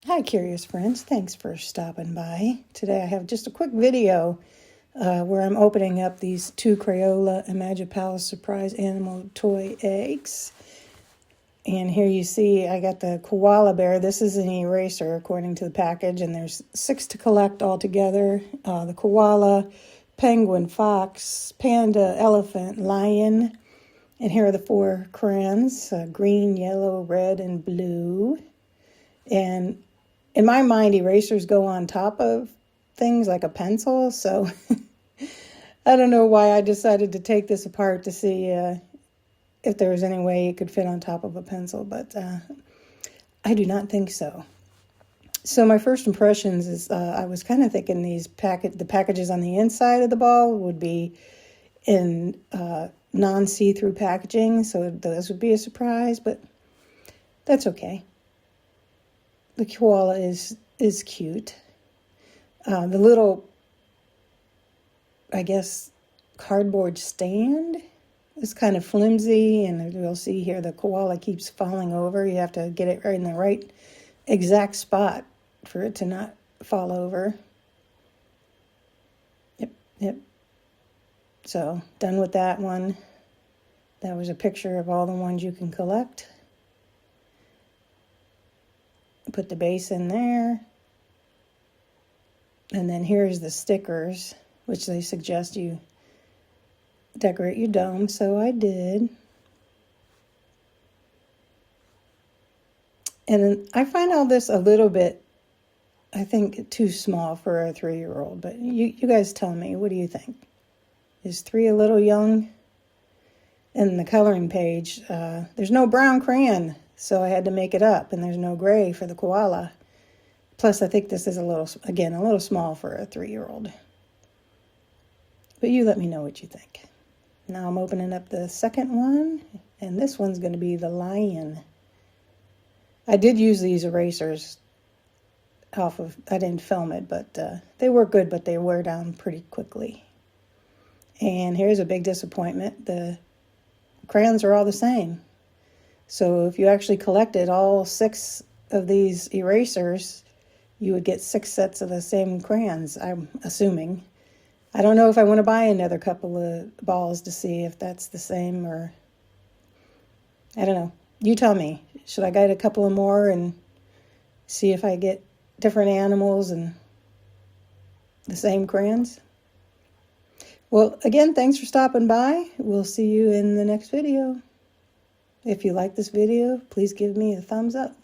Hi, curious friends. Thanks for stopping by. Today I have just a quick video where I'm opening up these two Crayola iMagiPals surprise animal toy eggs. And here you see I got the koala bear. This is an eraser according to the package, and there's 6 to collect altogether. The koala, penguin, fox, panda, elephant, lion. And here are the 4 crayons, green, yellow, red, and blue. And in my mind, erasers go on top of things like a pencil, so I don't know why I decided to take this apart to see if there was any way it could fit on top of a pencil, but I do not think so. So my first impressions is I was kind of thinking the packages on the inside of the ball would be in non-see-through packaging, so those would be a surprise, but that's okay. The koala is cute. The little, I guess, cardboard stand is kind of flimsy, and you'll see here the koala keeps falling over. You have to get it right in the right exact spot for it to not fall over. Yep. So, done with that one. That was a picture of all the ones you can collect. Put the base in there. And then here's the stickers, which they suggest you decorate your dome, so I did. And then I find all this a little bit, I think, too small for a 3-year-old, but you guys tell me, what do you think? Is 3 a little young? And the coloring page, there's no brown crayon, so I had to make it up, and there's no gray for the koala. Plus, I think this is a little small for a 3-year-old. But you let me know what you think. Now I'm opening up the second one, and this one's going to be the lion. I did use these erasers I didn't film it, but they work good, but they wear down pretty quickly. And here's a big disappointment. The crayons are all the same. So if you actually collected all 6 of these erasers, you would get 6 sets of the same crayons, I'm assuming. I don't know if I want to buy another couple of balls to see if that's the same, or I don't know. You tell me. Should I get a couple of more and see if I get different animals and the same crayons? Well, again, thanks for stopping by. We'll see you in the next video. If you like this video, please give me a thumbs up.